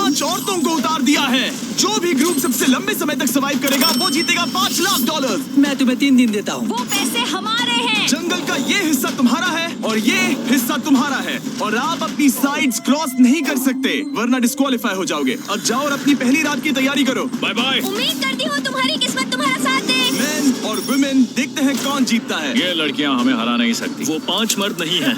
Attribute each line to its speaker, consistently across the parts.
Speaker 1: 5 औरतों को उतार दिया है। जो भी ग्रुप सबसे लंबे समय तक सर्वाइव करेगा वो जीतेगा $5 लाख।
Speaker 2: मैं तुम्हें 3 दिन देता हूँ।
Speaker 3: वो पैसे हमारे हैं।
Speaker 1: जंगल का ये हिस्सा तुम्हारा है और ये हिस्सा तुम्हारा है और आप अपनी साइड्स क्रॉस नहीं कर सकते वरना डिस्क्वालीफाई हो जाओगे। अब जाओ और अपनी पहली रात की तैयारी करो। Bye bye.
Speaker 3: उम्मीद करती हूँ तुम्हारी किस्मत तुम्हारा साथ दे।
Speaker 1: मेन और वुमेन देखते हैं कौन जीतता है।
Speaker 4: ये लड़कियां हमें हरा नहीं सकती। वो 5 मर्द नहीं हैं।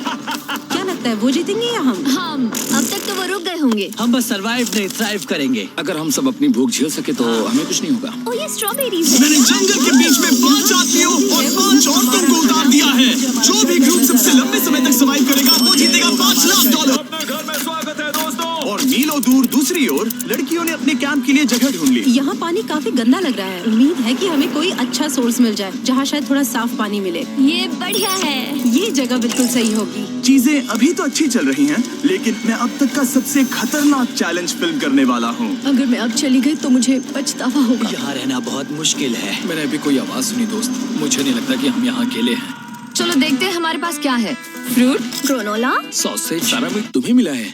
Speaker 5: क्या लगता है वो जीतेंगे या हम?
Speaker 3: अब तक तो वो रुक गए होंगे।
Speaker 2: हम बस सरवाइव नहीं थ्राइव करेंगे।
Speaker 4: अगर हम सब अपनी भूख झेल सके तो हमें कुछ नहीं होगा।
Speaker 3: ओ ये स्ट्रॉबेरीज है।
Speaker 1: मैंने जंगल के बीच में 5 आदमियों और 5 औरतों को उतार दिया है। जो भी ग्रुप सबसे लंबे समय तक सर्वाइव करेगा वो जीतेगा $5 लाख।
Speaker 4: अपने घर में स्वागत है दोस्तों।
Speaker 1: और मीलों दूर दूसरी ओर लड़कियों ने अपने कैंप के लिए जगह ढूंढ ली।
Speaker 5: यहाँ पानी काफी गंदा लग रहा है। उम्मीद है कि हमें कोई अच्छा सोर्स मिल जाए जहाँ शायद थोड़ा साफ पानी मिले।
Speaker 3: ये बढ़िया है।
Speaker 5: ये जगह बिल्कुल सही होगी।
Speaker 1: चीजें अभी तो अच्छी चल रही हैं, लेकिन मैं अब तक का सबसे खतरनाक चैलेंज फिल्म करने वाला हूँ।
Speaker 5: अगर मैं अब चली गई तो मुझे पछतावा होगा।
Speaker 2: यहाँ रहना बहुत मुश्किल है।
Speaker 4: मैंने अभी कोई आवाज सुनी दोस्त। मुझे नहीं लगता कि हम यहाँ अकेले हैं।
Speaker 3: चलो देखते हैं हमारे पास क्या है। फ्रूट, ग्रेनोला,
Speaker 4: सॉसेज, सारा मीट तुम्हें मिला है।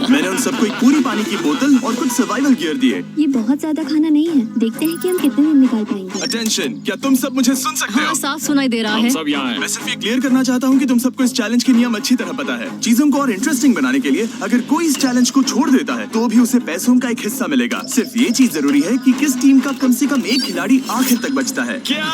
Speaker 1: मैंने उन सबको एक पूरी पानी की बोतल और कुछ सर्वाइवल गियर दिए।
Speaker 6: ये बहुत ज्यादा खाना नहीं है। देखते हैं कि हम कितने दिन निकाल पाएंगे।
Speaker 1: अटेंशन, क्या तुम सब मुझे सुन सकते हो?
Speaker 5: साफ सुनाई दे रहा
Speaker 4: हम
Speaker 5: है।
Speaker 4: सब यहाँ हैं।
Speaker 1: मैं सिर्फ ये क्लियर करना चाहता हूँ कि तुम सबको इस चैलेंज के नियम अच्छी तरह पता है। चीजों को और इंटरेस्टिंग बनाने के लिए अगर कोई इस चैलेंज को छोड़ देता है तो भी उसे पैसों का एक हिस्सा मिलेगा। सिर्फ ये चीज जरूरी है कि किस टीम का कम से कम एक खिलाड़ी आखिर तक बचता है।
Speaker 4: क्या?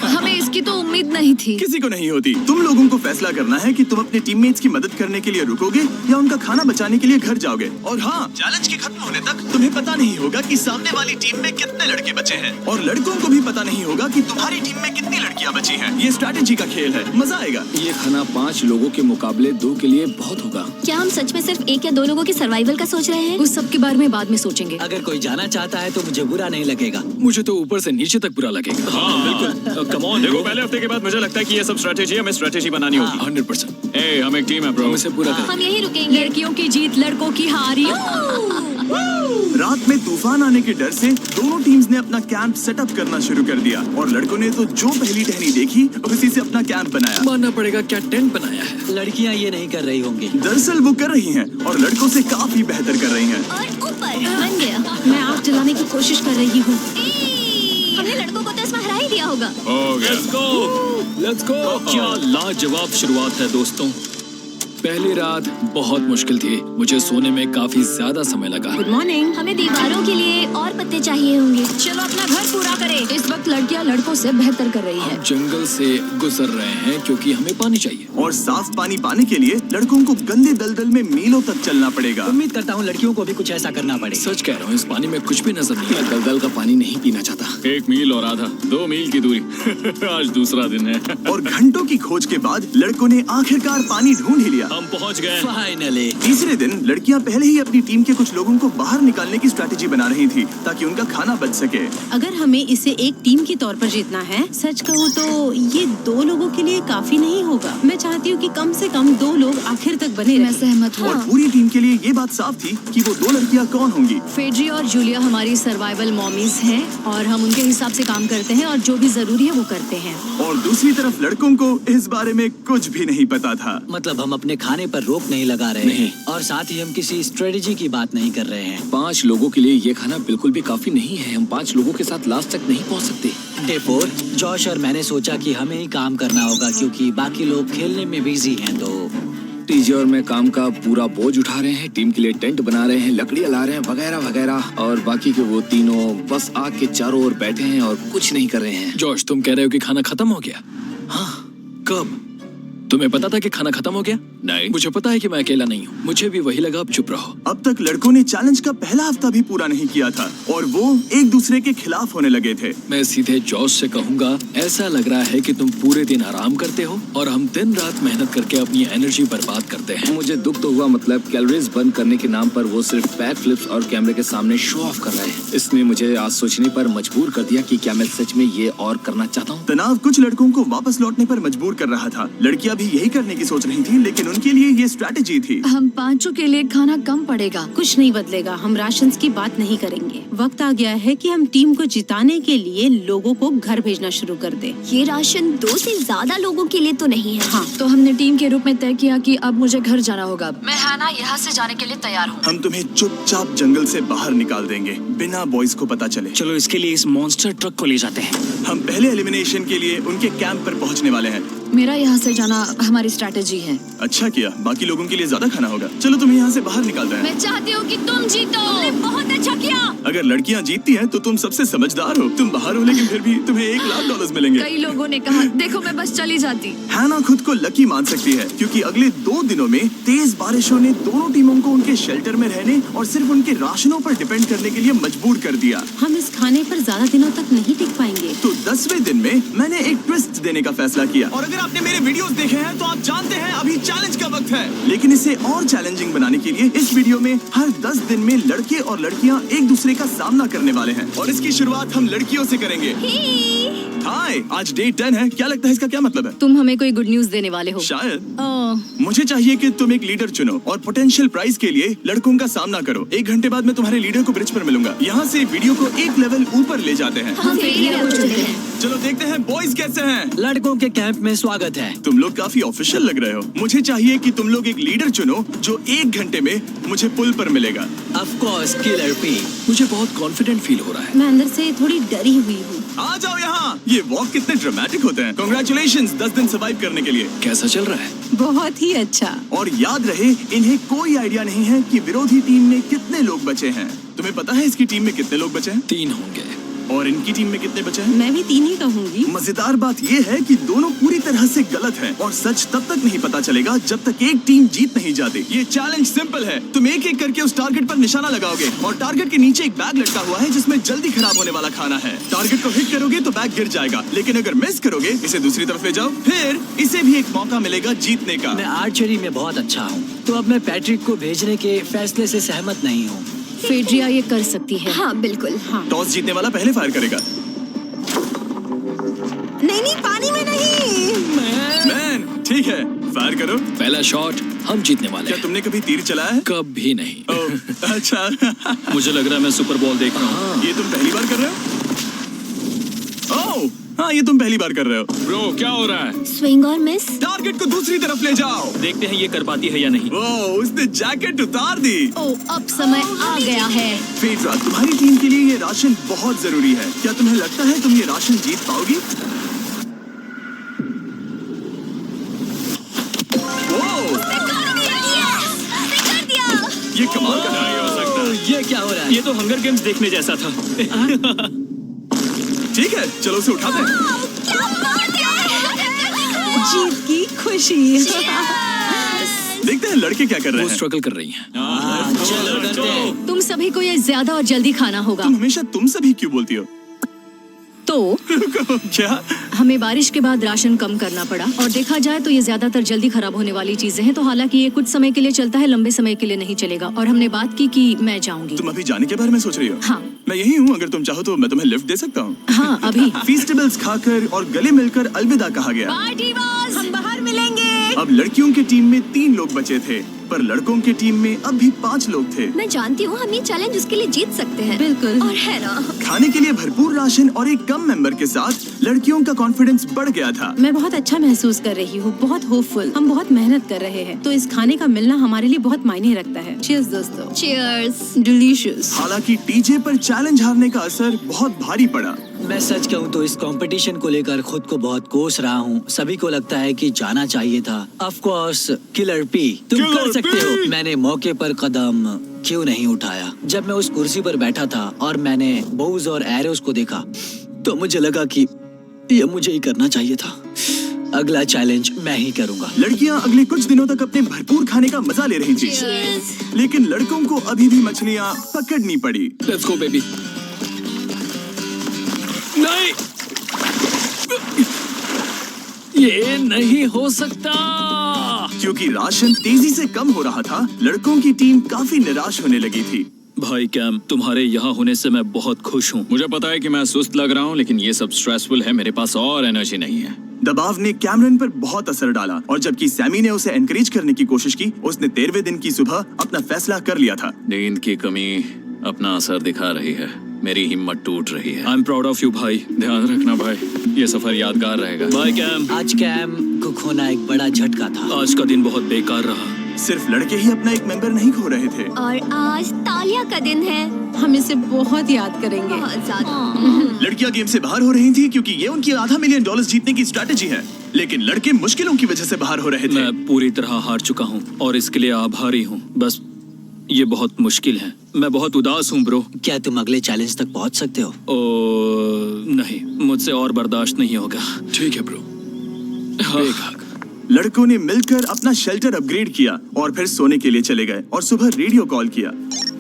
Speaker 3: हमें इसकी तो उम्मीद नहीं थी।
Speaker 1: किसी को नहीं होती। तुम लोगों को फैसला करना है कि तुम अपने टीममेट्स की मदद करने के लिए रुकोगे या उनका खाना बचाने के लिए घर जाओगे। और हाँ, चैलेंज के खत्म होने तक तुम्हें पता नहीं होगा कि सामने वाली टीम में कितने लड़के बचे हैं और लड़कों को भी पता नहीं होगा कि तुम्हारी टीम में कितनी लड़कियां बची हैं। ये स्ट्रैटेजी का खेल है, मजा आएगा।
Speaker 4: ये खाना 5 लोगों के मुकाबले 2 के लिए बहुत होगा।
Speaker 6: क्या हम सच में सिर्फ 1 या 2 लोगों के सर्वाइवल का सोच रहे हैं?
Speaker 5: उस सब के बारे में बाद में सोचेंगे।
Speaker 2: अगर कोई जाना चाहता है तो मुझे बुरा नहीं लगेगा।
Speaker 4: मुझे तो ऊपर से नीचे तक बुरा लगेगा। हाँ बिल्कुल। कम ऑन, देखो पहले हफ्ते के बाद मुझे लगता है कि ये सब स्ट्रैटेजी हमें स्ट्रैटेजी बनानी होगी। 100%। ए, हम एक टीम है ब्रो। हम इसे पूरा करेंगे।
Speaker 6: हम यही रुकेंगे।
Speaker 5: लड़कियों की जीत, लड़कों की हार।
Speaker 1: रात में तूफान आने के डर से दोनों टीम्स ने अपना कैंप सेटअप करना शुरू कर दिया और लड़कों ने तो जो पहली टहनी देखी उसी से अपना कैंप बनाया।
Speaker 4: मानना पड़ेगा, क्या टेंट बनाया है।
Speaker 2: लड़कियाँ ये नहीं कर रही होंगी।
Speaker 1: दरअसल वो कर रही हैं और लड़कों से काफी बेहतर कर रही हैं।
Speaker 6: और ऊपर बन गया।
Speaker 5: मैं आग जलाने की कोशिश कर रही हूँ।
Speaker 6: हमने लड़कों को तो इसमें हरा ही दिया होगा।
Speaker 4: Let's go। क्या लाजवाब शुरुआत है दोस्तों। पहली रात बहुत मुश्किल थी। मुझे सोने में काफी ज्यादा समय लगा।
Speaker 5: Good morning.
Speaker 6: हमें दीवारों के लिए और पत्ते चाहिए होंगे।
Speaker 3: चलो अपना घर पूरा करें। इस वक्त लड़कियां लड़कों से बेहतर कर रही है।
Speaker 4: जंगल से गुजर रहे हैं क्योंकि हमें पानी चाहिए।
Speaker 1: और साफ पानी पाने के लिए लड़कों को गंदे दलदल में मीलों तक चलना पड़ेगा।
Speaker 2: उम्मीद करता हूँ लड़कियों को भी कुछ ऐसा करना पड़े।
Speaker 4: सच कह रहा हूँ, इस पानी में कुछ भी नजर नहीं आता। दलदल का पानी नहीं पीना चाहता। 1 मील और आधा, 2 मील की दूरी। आज दूसरा दिन है।
Speaker 1: और घंटों की खोज के बाद लड़कों ने आखिरकार पानी ढूंढ ही लिया।
Speaker 4: हम पहुँच गए।
Speaker 2: फाइनली।
Speaker 1: तीसरे दिन लड़कियां पहले ही अपनी टीम के कुछ लोगों को बाहर निकालने की स्ट्रैटेजी बना रही थी ताकि उनका खाना बच सके।
Speaker 5: अगर हमें इसे एक टीम के तौर पर जीतना है, सच कहूँ तो ये 2 लोगों के लिए काफी नहीं होगा। मैं चाहती हूँ कि कम से कम 2 लोग आखिर तक बने
Speaker 3: मैं
Speaker 5: रहें।
Speaker 3: सहमत हूँ।
Speaker 1: और पूरी टीम के लिए ये बात साफ थी कि वो 2 लड़कियां कौन होंगी।
Speaker 3: फेड्री और जूलिया हमारी सर्वाइवल मॉमीज हैं और हम उनके हिसाब से काम करते हैं और जो भी जरूरी है वो करते हैं।
Speaker 1: और दूसरी तरफ लड़कों को इस बारे में कुछ भी नहीं पता था।
Speaker 2: मतलब हम अपने खाने पर रोक नहीं लगा रहे हैं और साथ ही हम किसी स्ट्रेटेजी की बात नहीं कर रहे हैं।
Speaker 4: 5 लोगों के लिए ये खाना बिल्कुल भी काफी नहीं है। हम 5 लोगों के साथ लास्ट तक नहीं पहुँच सकते।
Speaker 2: डे 4, जॉश और मैंने सोचा कि हमें ही काम करना होगा क्योंकि बाकी लोग खेलने में बिजी हैं। तो
Speaker 4: टीजे और मैं काम का पूरा बोझ उठा रहे हैं। टीम के लिए टेंट बना रहे हैं, लकड़ियाँ ला रहे हैं, वगैरह वगैरह। और बाकी के वो तीनों बस आग के चारों ओर बैठे हैं और कुछ नहीं कर रहे हैं। जॉश, तुम कह रहे हो कि खाना खत्म हो गया? हाँ, कब? तुम्हें पता था कि खाना खत्म हो गया? नहीं, मुझे पता है कि मैं अकेला नहीं हूँ। मुझे भी वही लगा। अब चुप रहो।
Speaker 1: अब तक लड़कों ने चैलेंज का पहला हफ्ता भी पूरा नहीं किया था और वो एक दूसरे के खिलाफ होने लगे थे।
Speaker 4: मैं सीधे जॉस से कहूँगा, ऐसा लग रहा है कि तुम पूरे दिन आराम करते हो और हम दिन रात मेहनत करके अपनी एनर्जी बर्बाद करते हैं। मुझे दुख तो हुआ, मतलब कैलोरीज बर्न करने के नाम पर वो सिर्फ बैक फ्लिप्स और कैमरे के सामने शो ऑफ कर रहे हैं। इसने मुझे आज सोचने पर मजबूर कर दिया कि क्या मैं सच में ये और करना चाहता हूँ।
Speaker 1: तनाव कुछ लड़कों को वापस लौटने पर मजबूर कर रहा था। लड़कियां भी भी यही करने की सोच रही थी, लेकिन उनके लिए ये स्ट्रैटेजी थी।
Speaker 3: हम पांचों के लिए खाना कम पड़ेगा।
Speaker 5: कुछ नहीं बदलेगा, हम राशन की बात नहीं करेंगे। वक्त आ गया है कि हम टीम को जिताने के लिए लोगों को घर भेजना शुरू कर दे।
Speaker 6: ये राशन 2 से ज्यादा लोगों के लिए तो नहीं है।
Speaker 5: हाँ,
Speaker 3: तो हमने टीम के रूप में तय किया कि अब मुझे घर जाना होगा। मैं हैना यहाँ से जाने के लिए तैयार हूँ।
Speaker 1: हम तुम्हें चुपचाप जंगल से बाहर निकाल देंगे, बिना बॉयज को पता चले।
Speaker 2: चलो इसके लिए इस मॉन्स्टर ट्रक को ले जाते हैं।
Speaker 1: हम पहले एलिमिनेशन के लिए उनके कैंप पर पहुंचने वाले हैं।
Speaker 3: मेरा यहाँ से जाना हमारी स्ट्रैटेजी है।
Speaker 1: अच्छा किया, बाकी लोगों के लिए ज्यादा खाना होगा। चलो तुम्हें यहाँ से बाहर निकालते हैं।
Speaker 3: मैं चाहती हूँ कि तुम जीतो। तुमने बहुत अच्छा किया।
Speaker 1: अगर लड़कियाँ जीतती हैं तो तुम सबसे समझदार हो। तुम बाहर हो लेकिन फिर भी तुम्हें $1,00,000 मिलेंगे।
Speaker 3: कई लोगों ने कहा देखो मैं बस चली जाती।
Speaker 1: हैना खुद को लकी मान सकती है, क्योंकि अगले 2 दिनों में तेज बारिशों ने दोनों टीमों को उनके शेल्टर में रहने और सिर्फ उनके राशनों पर डिपेंड करने के लिए मजबूर कर दिया।
Speaker 5: हम इस खाने पर ज्यादा दिनों तक नहीं टिक पाएंगे।
Speaker 1: तो 10वें दिन में मैंने एक ट्विस्ट देने का फैसला किया। और अगर आपने मेरे वीडियोस देखे हैं तो आप जानते हैं अभी चैलेंज का वक्त है। लेकिन इसे और चैलेंजिंग बनाने के लिए इस वीडियो में हर 10 दिन में लड़के और लड़कियां एक दूसरे का सामना करने वाले हैं, और इसकी शुरुआत हम लड़कियों से करेंगे। हाय, आज डे 10 है। क्या लगता है इसका क्या मतलब है?
Speaker 3: तुम हमें कोई गुड न्यूज देने वाले हो।
Speaker 1: शायद।
Speaker 3: ओह,
Speaker 1: मुझे चाहिए कि तुम एक लीडर चुनो और पोटेंशियल प्राइज के लिए लड़कों का सामना करो। 1 घंटे बाद मैं तुम्हारे लीडर को ब्रिज पर मिलूंगा। यहाँ से वीडियो को एक लेवल ऊपर ले जाते हैं।
Speaker 3: हम फेलियर हो चुके हैं।
Speaker 1: चलो देखते हैं बॉयज कैसे हैं।
Speaker 2: लड़कों के कैंप में स्वागत है।
Speaker 1: तुम लोग काफी ऑफिशियल लग रहे हो। मुझे चाहिए कि तुम लोग एक लीडर चुनो जो 1 घंटे में मुझे पुल पर मिलेगा।
Speaker 2: Of course killer P.
Speaker 4: मुझे बहुत कॉन्फिडेंट फील हो रहा है।
Speaker 5: मैं अंदर से थोड़ी डरी हुई हूँ।
Speaker 1: आ जाओ यहाँ। ये वॉक कितने ड्रामेटिक होते हैं। कांग्रेचुलेशंस 10 दिन सर्वाइव करने के लिए।
Speaker 4: कैसा चल रहा है?
Speaker 5: बहुत ही अच्छा।
Speaker 1: और याद रहे, इन्हें कोई आइडिया नहीं है कि विरोधी टीम में कितने लोग बचे हैं। तुम्हें पता है इसकी टीम में कितने लोग बचे हैं?
Speaker 4: 3 होंगे।
Speaker 1: और इनकी टीम में कितने बचे हैं?
Speaker 5: मैं भी 3 ही कहूँगी।
Speaker 1: मजेदार बात ये है कि दोनों पूरी तरह से गलत हैं, और सच तब तक नहीं पता चलेगा जब तक एक टीम जीत नहीं जाती। ये चैलेंज सिंपल है। तुम एक एक करके उस टारगेट पर निशाना लगाओगे, और टारगेट के नीचे एक बैग लटका हुआ है जिसमें जल्दी खराब होने वाला खाना है। टारगेट को हिट करोगे तो बैग गिर जाएगा, लेकिन अगर मिस करोगे इसे दूसरी तरफ ले जाओ, फिर इसे भी एक मौका मिलेगा जीतने का।
Speaker 2: मैं आर्चरी में बहुत अच्छा हूँ, तो अब मैं पैट्रिक को भेजने के फैसले से सहमत नहीं हूँ।
Speaker 3: फेड्रिया ये कर सकती है।
Speaker 6: हाँ बिल्कुल।
Speaker 5: हाँ।
Speaker 1: टॉस जीतने वाला पहले फायर करेगा।
Speaker 5: नहीं, पानी में नहीं।
Speaker 1: मैन, ठीक है, फायर करो।
Speaker 4: पहला शॉट हम जीतने वाले
Speaker 1: क्या
Speaker 4: हैं।
Speaker 1: तुमने कभी तीर चलाया है?
Speaker 4: कभी नहीं।
Speaker 1: ओह, अच्छा।
Speaker 4: मुझे लग रहा है मैं सुपर बॉल देख रहा हूँ।
Speaker 1: ये तुम पहली बार कर रहे हो? ओह, हाँ, ये तुम पहली बार कर रहे हो।
Speaker 4: ब्रो क्या हो रहा है?
Speaker 6: स्विंग और मिस।
Speaker 1: टारगेट को दूसरी तरफ ले जाओ।
Speaker 4: देखते हैं ये कर पाती है या नहीं।
Speaker 1: ओह, उसने जैकेट उतार दी।
Speaker 3: ओह, अब समय आ गया है।
Speaker 1: फेड्रा, तुम्हारी टीम के लिए ये राशन बहुत जरूरी है। क्या तुम्हें लगता है तुम ये राशन जीत पाओगी? ये कमाल का नहीं हो सकता।
Speaker 2: ये क्या हो रहा है?
Speaker 4: ये तो हंगर गेम्स देखने जैसा था।
Speaker 1: ठीक है, चलो उसे उठाते हैं।
Speaker 5: जीत की खुशी।
Speaker 1: देखते हैं लड़के क्या कर रहे
Speaker 4: वो
Speaker 1: हैं।
Speaker 4: स्ट्रगल कर रही हैं।
Speaker 2: चलो करते हैं।
Speaker 3: तुम सभी को ये ज्यादा और जल्दी खाना होगा।
Speaker 1: तुम हमेशा तुम सभी क्यों बोलती हो?
Speaker 3: तो
Speaker 1: क्या?
Speaker 3: हमें बारिश के बाद राशन कम करना पड़ा, और देखा जाए तो ये ज्यादातर जल्दी खराब होने वाली चीजें हैं। तो हालांकि ये कुछ समय के लिए चलता है, लंबे समय के लिए नहीं चलेगा। और हमने बात की कि मैं जाऊंगी।
Speaker 1: तुम अभी जाने के बारे में सोच रही हो?
Speaker 3: हाँ।
Speaker 1: मैं यही हूँ, अगर तुम चाहो तो मैं तुम्हें लिफ्ट दे सकता हूँ।
Speaker 3: हाँ, अभी।
Speaker 1: फीस्टेबल्स खाकर और गले मिलकर अलविदा कहा गया।
Speaker 5: हम बाहर मिलेंगे।
Speaker 1: अब लड़कियों की टीम में 3 लोग बचे थे, पर लड़कों की टीम में अब भी 5 लोग थे।
Speaker 6: मैं जानती हूँ हम ये चैलेंज उसके लिए जीत सकते हैं।
Speaker 5: बिल्कुल।
Speaker 6: और है ना।
Speaker 1: खाने के लिए भरपूर राशन और एक कम मेंबर के साथ लड़कियों का कॉन्फिडेंस बढ़ गया था।
Speaker 5: मैं बहुत अच्छा महसूस कर रही हूँ, बहुत होपफुल। हम बहुत मेहनत कर रहे हैं, तो इस खाने का मिलना हमारे लिए बहुत मायने रखता है। चीयर्स दोस्तों।
Speaker 6: चीयर्स।
Speaker 5: डिलीशियस।
Speaker 1: हालांकि टीजे पर चैलेंज हारने का असर बहुत भारी पड़ा।
Speaker 2: मैं सच कहूँ तो इस कंपटीशन को लेकर खुद को बहुत कोस रहा हूँ। सभी को लगता है कि जाना चाहिए था। ऑफ कोर्स किलर पी, तुम कर सकते हो। मैंने मौके पर कदम क्यों नहीं उठाया? जब मैं उस कुर्सी पर बैठा था और मैंने बोज और एरोस को देखा, तो मुझे लगा कि ये मुझे ही करना चाहिए था। अगला चैलेंज मैं ही करूँगा।
Speaker 1: लड़कियां अगले कुछ दिनों तक अपने भरपूर खाने का मजा ले रही थी, लेकिन लड़कों को अभी भी मछलियां पकड़नी पड़ी।
Speaker 4: Let's go baby. नहीं, ये नहीं हो सकता।
Speaker 1: क्योंकि राशन तेजी से कम हो रहा था, लड़कों की टीम काफी निराश होने लगी थी।
Speaker 7: भाई कैम, तुम्हारे यहाँ होने से मैं बहुत खुश हूँ। मुझे पता है कि मैं सुस्त लग रहा हूँ, लेकिन ये सब स्ट्रेसफुल है। मेरे पास और एनर्जी नहीं है।
Speaker 1: दबाव ने कैमरन पर बहुत असर डाला और जबकि सैमी ने उसे एनकरेज करने की कोशिश की, उसने 13वें दिन की सुबह अपना फैसला कर लिया था।
Speaker 7: नींद की कमी अपना असर दिखा रही है, मेरी हिम्मत टूट रही है। I am proud of you भाई, ध्यान रखना भाई, ये सफर यादगार रहेगा। Bye cam.
Speaker 2: आज कैम को खोना एक बड़ा झटका था।
Speaker 7: आज का दिन बहुत बेकार रहा।
Speaker 1: सिर्फ लड़के ही अपना एक मेंबर नहीं खो रहे थे।
Speaker 6: और आज तालिया का दिन है।
Speaker 5: हम इसे बहुत याद करेंगे।
Speaker 6: बहुत ज्यादा।
Speaker 1: लड़कियां गेम से बाहर हो रही थी क्योंकि ये उनकी $500 मिलियन जीतने की स्ट्रेटेजी है, लेकिन लड़के मुश्किलों की वजह से बाहर हो रहे थे।
Speaker 7: मैं पूरी तरह हार चुका हूँ और इसके लिए आभारी हूँ। बस ये बहुत मुश्किल है, मैं बहुत उदास हूँ ब्रो।
Speaker 2: क्या तुम अगले चैलेंज तक पहुंच सकते हो?
Speaker 7: नहीं, मुझसे और बर्दाश्त नहीं होगा।
Speaker 4: ठीक है ब्रो।
Speaker 1: लड़कों ने मिलकर अपना शेल्टर अपग्रेड किया और फिर सोने के लिए चले गए और सुबह रेडियो कॉल किया।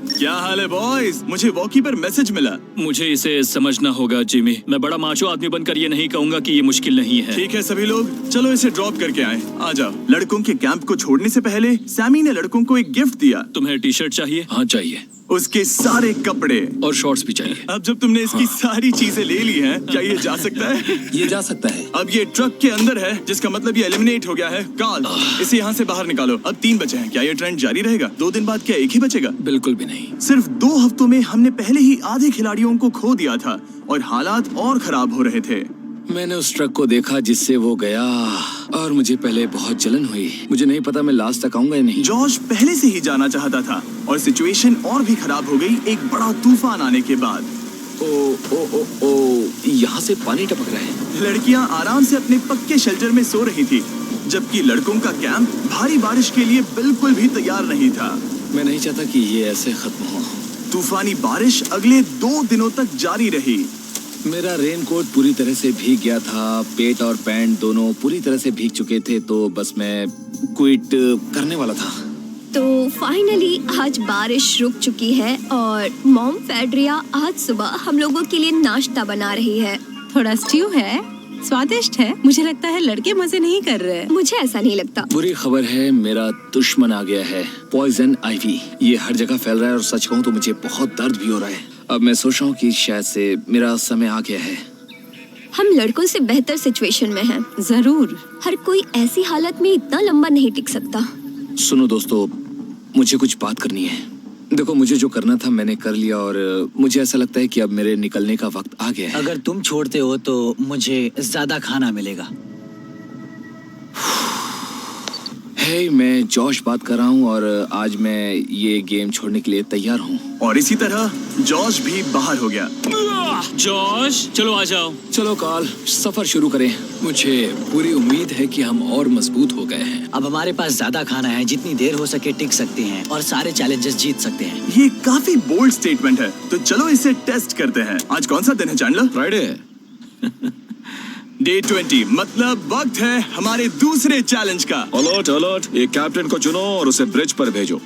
Speaker 1: क्या हाल है बॉयज? मुझे वॉकी पर मैसेज मिला।
Speaker 7: मुझे इसे समझना होगा जिमी। मैं बड़ा माचो आदमी बनकर ये नहीं कहूंगा कि ये मुश्किल नहीं है।
Speaker 1: ठीक है सभी लोग, चलो इसे ड्रॉप करके आए। आ जाओ। लड़कों के कैंप को छोड़ने से पहले सैमी ने लड़कों को एक गिफ्ट दिया।
Speaker 7: तुम्हें टी शर्ट चाहिए?
Speaker 4: हाँ चाहिए,
Speaker 1: उसके सारे कपड़े
Speaker 4: और शॉर्ट्स भी चाहिए।
Speaker 1: अब जब तुमने इसकी सारी चीजें ले ली हैं, क्या ये जा सकता है?
Speaker 4: ये जा सकता है।
Speaker 1: अब ये ट्रक के अंदर है, जिसका मतलब ये एलिमिनेट हो गया है। कार्ल, इसे यहाँ से बाहर निकालो। अब 3 बचे हैं। क्या ये ट्रेंड जारी रहेगा? 2 दिन बाद क्या एक ही बचेगा?
Speaker 4: बिल्कुल भी नहीं।
Speaker 1: सिर्फ 2 हफ्तों में हमने पहले ही आधे खिलाड़ियों को खो दिया था और हालात और खराब हो रहे थे।
Speaker 4: मैंने उस ट्रक को देखा जिससे वो गया और मुझे पहले बहुत जलन हुई। मुझे नहीं पता मैं लास्ट तक आऊंगा या नहीं।
Speaker 1: जॉश पहले से ही जाना चाहता था और सिचुएशन और भी खराब हो गई एक बड़ा तूफान आने के बाद।
Speaker 4: ओ, यहाँ से पानी टपक रहा है।
Speaker 1: लड़कियां आराम से अपने पक्के शेल्टर में सो रही थी, जबकि लड़कों का कैंप भारी बारिश के लिए बिल्कुल भी तैयार नहीं था।
Speaker 4: मैं नहीं चाहता कि ये ऐसे खत्म हो।
Speaker 1: तूफानी बारिश अगले 2 दिनों तक जारी रही।
Speaker 4: मेरा रेनकोट पूरी तरह से भीग गया था, पेट और पैंट दोनों पूरी तरह से भीग चुके थे, तो बस मैं क्विट करने वाला था।
Speaker 6: तो फाइनली आज बारिश रुक चुकी है और मॉम फेड्रिया आज सुबह हम लोगों के लिए नाश्ता बना रही है।
Speaker 5: थोड़ा स्ट्यू है, स्वादिष्ट है। मुझे लगता है लड़के मजे नहीं कर रहे।
Speaker 6: मुझे ऐसा नहीं लगता।
Speaker 4: बुरी खबर है, मेरा दुश्मन आ गया है, पॉइजन आइवी। ये हर जगह फैल रहा है और सच कहूँ तो मुझे बहुत दर्द भी हो रहा है। अब मैं सोच रहा हूँ कि शायद से मेरा समय आ गया है।
Speaker 6: हम लड़कों से बेहतर सिचुएशन में हैं।
Speaker 5: जरूर।
Speaker 6: हर कोई ऐसी हालत में इतना लंबा नहीं टिक सकता।
Speaker 4: सुनो दोस्तों, मुझे कुछ बात करनी है। देखो, मुझे जो करना था मैंने कर लिया और मुझे ऐसा लगता है कि अब मेरे निकलने का वक्त आ गया है।
Speaker 2: अगर तुम छोड़ते हो तो मुझे ज्यादा खाना मिलेगा।
Speaker 4: हे, मैं जॉश बात कर रहा हूँ और आज मैं ये गेम छोड़ने के लिए तैयार हूँ।
Speaker 1: और इसी तरह जॉश भी बाहर हो गया।
Speaker 7: जॉश, चलो आ जाओ।
Speaker 4: चलो कार्ल, सफर शुरू करें। मुझे पूरी उम्मीद है कि हम और मजबूत हो गए हैं।
Speaker 2: अब हमारे पास ज्यादा खाना है, जितनी देर हो सके टिक सकते हैं और सारे चैलेंजेस जीत सकते हैं।
Speaker 1: ये काफी बोल्ड स्टेटमेंट है, तो चलो इसे टेस्ट करते हैं। आज कौन सा दिन है चैंडलर?
Speaker 4: फ्राइडे।
Speaker 1: डे 20, मतलब वक्त है हमारे दूसरे चैलेंज का।
Speaker 8: अलर्ट अलर्ट, एक कैप्टन को चुनो और उसे ब्रिज पर भेजो।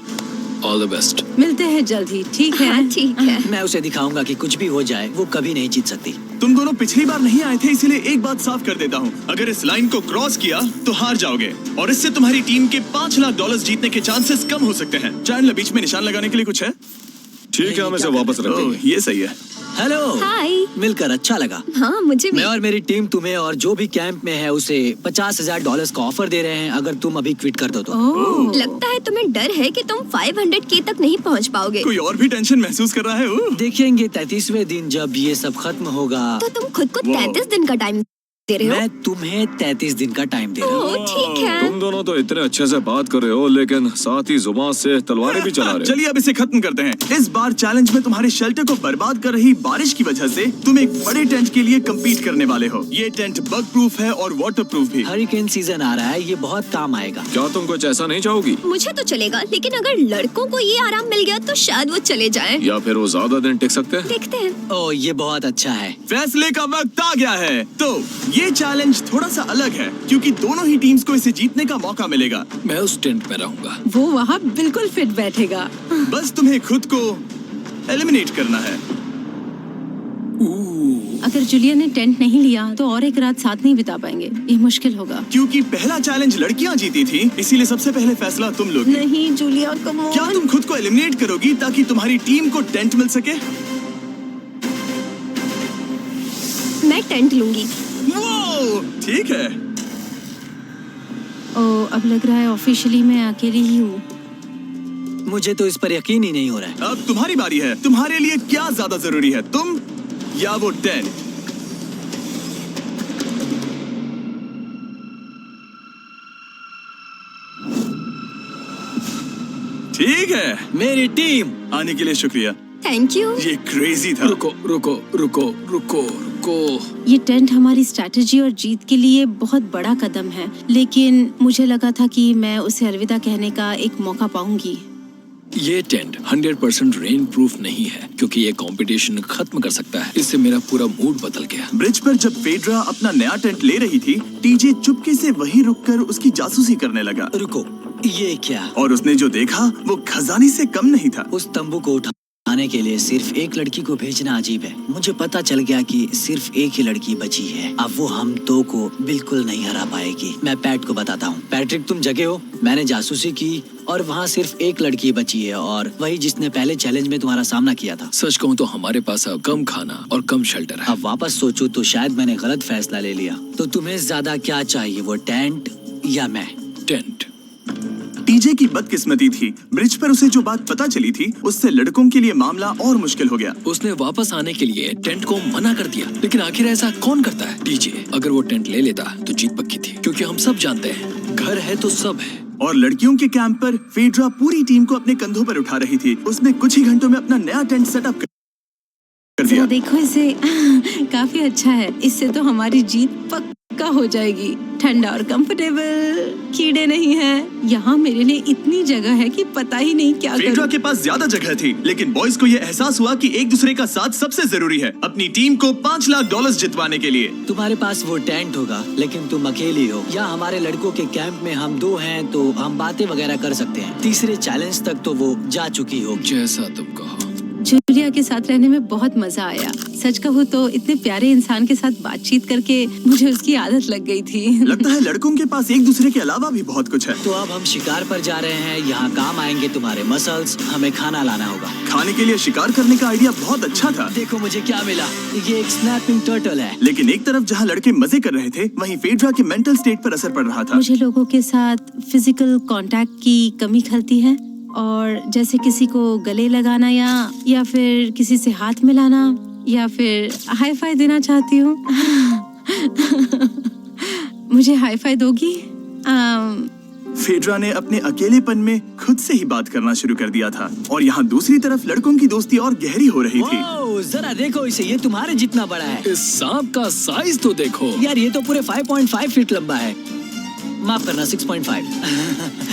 Speaker 4: All the best.
Speaker 5: मिलते हैं जल्द ही, ठीक है?
Speaker 6: हाँ, ठीक है।
Speaker 2: मैं उसे दिखाऊंगा कि कुछ भी हो जाए वो कभी नहीं जीत सकती।
Speaker 1: तुम दोनों पिछली बार नहीं आए थे, इसीलिए एक बात साफ कर देता हूँ। अगर इस लाइन को क्रॉस किया तो हार जाओगे और इससे तुम्हारी टीम के $5 लाख जीतने के चांसेस कम हो सकते हैं। चैंडलर, बीच में निशान लगाने के लिए कुछ है?
Speaker 8: ठीक है, हम इसे वापस रख देंगे।
Speaker 1: ये सही है।
Speaker 2: हेलो।
Speaker 6: हाय।
Speaker 2: मिलकर अच्छा लगा।
Speaker 6: हाँ, मुझे भी।
Speaker 2: मैं और मेरी टीम तुम्हें और जो भी कैंप में है उसे $50,000 का ऑफर दे रहे हैं अगर तुम अभी क्विट कर दो तो।
Speaker 5: ओह,
Speaker 6: लगता है तुम्हें डर है कि तुम 500K तक नहीं पहुंच पाओगे।
Speaker 1: कोई और भी टेंशन महसूस कर रहा है?
Speaker 2: देखेंगे 33वें दिन जब ये सब खत्म होगा।
Speaker 6: तो तुम खुद को 33 दिन का टाइम दे रहे हो?
Speaker 2: मैं तुम्हें 33 दिन का टाइम दे रहा हूँ।
Speaker 6: ओह, ठीक है।
Speaker 8: तुम दोनों तो इतने अच्छे से बात कर रहे हो, लेकिन साथ ही जुबान से तलवारें भी चला रहे हो।
Speaker 1: चलिए अब इसे खत्म करते हैं। इस बार चैलेंज में तुम्हारे शेल्टर को बर्बाद कर रही बारिश की वजह से तुम एक बड़े टेंट के लिए कम्पीट करने वाले हो। ये टेंट बग प्रूफ है और वाटर प्रूफ भी।
Speaker 2: हरिकेन सीजन आ रहा है, ये बहुत काम आएगा।
Speaker 8: क्या तुम कुछ ऐसा नहीं चाहोगी?
Speaker 6: मुझे तो चलेगा, लेकिन अगर लड़कों को ये आराम मिल गया तो शायद वो चले जाएं।
Speaker 8: या फिर वो ज्यादा दिन टिक सकते हैं?
Speaker 6: देखते हैं।
Speaker 2: ओह, ये बहुत अच्छा है।
Speaker 1: फैसले का वक्त आ गया है। तो ये चैलेंज थोड़ा सा अलग है क्योंकि दोनों ही टीम्स को इसे जीतने का मौका मिलेगा।
Speaker 4: मैं उस टेंट में रहूंगा।
Speaker 5: वो वहाँ बिल्कुल फिट बैठेगा।
Speaker 1: बस तुम्हें खुद को एलिमिनेट करना है।
Speaker 5: अगर जूलिया ने टेंट नहीं लिया तो और एक रात साथ नहीं बिता पाएंगे। ये मुश्किल होगा।
Speaker 1: क्योंकि पहला चैलेंज लड़कियां जीती थी, इसीलिए सबसे पहले फैसला तुम लोगी।
Speaker 5: नहीं जूलिया, कम ऑन।
Speaker 1: क्या तुम खुद को एलिमिनेट करोगी ताकि तुम्हारी टीम को टेंट मिल सके?
Speaker 6: मैं टेंट लूंगी।
Speaker 1: वो ठीक है।
Speaker 5: अब लग रहा है ऑफिशियली मैं अकेली ही हूँ।
Speaker 2: मुझे तो इस पर यकीन ही नहीं हो रहा है।
Speaker 1: अब तुम्हारी बारी है। तुम्हारे लिए क्या ज्यादा जरूरी है, तुम या वो टेंट? ठीक है,
Speaker 2: मेरी टीम।
Speaker 1: आने के लिए शुक्रिया।
Speaker 6: Thank you.
Speaker 1: ये क्रेजी था।
Speaker 4: रुको रुको रुको रुको रुको।
Speaker 5: ये टेंट हमारी स्ट्रैटेजी और जीत के लिए बहुत बड़ा कदम है, लेकिन मुझे लगा था कि मैं उसे अलविदा कहने का एक मौका पाऊंगी।
Speaker 4: ये टेंट 100% रेन प्रूफ नहीं है, क्योंकि ये कंपटीशन खत्म कर सकता है। इससे मेरा पूरा मूड बदल गया।
Speaker 1: ब्रिज पर जब फेड्रा अपना नया टेंट ले रही थी, टीजे चुपके से वहीं रुककर उसकी जासूसी करने लगा।
Speaker 2: रुको, ये क्या?
Speaker 1: और उसने जो देखा वो खजाने से कम नहीं था।
Speaker 2: उस तंबू को उठाने के लिए सिर्फ एक लड़की को भेजना अजीब है। मुझे पता चल गया कि सिर्फ एक ही लड़की बची है। अब वो हम दो को बिल्कुल नहीं हरा पाएगी। मैं पैट को बताता हूँ। पैट्रिक, तुम जगे हो? मैंने जासूसी की और वहाँ सिर्फ एक लड़की बची है, और वही जिसने पहले चैलेंज में तुम्हारा सामना किया था।
Speaker 4: सच कहूँ तो हमारे पास अब कम खाना और कम शेल्टर है।
Speaker 2: अब वापस सोचूं तो शायद मैंने गलत फैसला ले लिया। तो तुम्हें ज्यादा क्या चाहिए, वो टेंट या मैं?
Speaker 4: टेंट।
Speaker 1: टीजे की बदकिस्मती थी, ब्रिज पर उसे जो बात पता चली थी उससे लड़कों के लिए मामला और मुश्किल हो गया।
Speaker 4: उसने वापस आने के लिए टेंट को मना कर दिया, लेकिन आखिर ऐसा कौन करता है? टीजे, अगर वो टेंट ले लेता तो जीत पक्की थी, क्योंकि हम सब जानते हैं घर है तो सब है।
Speaker 1: और लड़कियों के कैंप पर फेड्रा पूरी टीम को अपने कंधों पर उठा रही थी। उसने कुछ ही घंटों में अपना नया टेंट सेटअप कर दिया।
Speaker 5: देखो इसे काफी अच्छा है। इससे तो हमारी जीत पक्का हो जाएगी। ठंडा और कंफर्टेबल, कीड़े नहीं हैं। यहाँ मेरे लिए इतनी जगह है कि पता ही नहीं क्या
Speaker 1: फेड्रा
Speaker 5: करूं।
Speaker 1: के पास ज्यादा जगह थी, लेकिन बॉयज को यह एहसास हुआ कि एक दूसरे का साथ सबसे जरूरी है अपनी टीम को $5 लाख जितवाने के लिए।
Speaker 2: तुम्हारे पास वो टेंट होगा, लेकिन तुम अकेली हो। या हमारे लड़कों के कैंप में हम दो हैं तो हम बातें वगैरह कर सकते हैं। तीसरे चैलेंज तक तो वो जा चुकी हो।
Speaker 4: जैसा तुम कहो।
Speaker 5: जूलिया के साथ रहने में बहुत मजा आया। सच कहूँ तो इतने प्यारे इंसान के साथ बातचीत करके मुझे उसकी आदत लग गई थी।
Speaker 1: लगता है लड़कों के पास एक दूसरे के अलावा भी बहुत कुछ है।
Speaker 2: तो अब हम शिकार पर जा रहे हैं। यहाँ काम आएंगे तुम्हारे मसल्स। हमें खाना लाना होगा।
Speaker 1: खाने के लिए शिकार करने का आइडिया बहुत अच्छा था।
Speaker 2: देखो मुझे क्या मिला। ये एक स्नैपिंग टर्टल है।
Speaker 1: लेकिन एक तरफ जहाँ लड़के मजे कर रहे थे, वहीं फेड्रा के मेंटल स्टेट पर असर पड़ रहा था।
Speaker 5: मुझे लोगों के साथ फिजिकल कांटेक्ट की कमी खलती है, और जैसे किसी को गले लगाना या फिर किसी से हाथ मिलाना या फिर हाई फाई देना चाहती हूँ। मुझे हाई फाई दोगी?
Speaker 1: फेड्रा ने अपने अकेलेपन में खुद से ही बात करना शुरू कर दिया था, और यहाँ दूसरी तरफ लड़कों की दोस्ती और गहरी हो रही थी।
Speaker 2: वाओ, जरा देखो इसे, ये तुम्हारे जितना बड़ा है।
Speaker 4: इस सांप का साइज तो देखो
Speaker 2: यार, ये तो पूरे 5.5 फीट लंबा है। माफ करना, 6.5।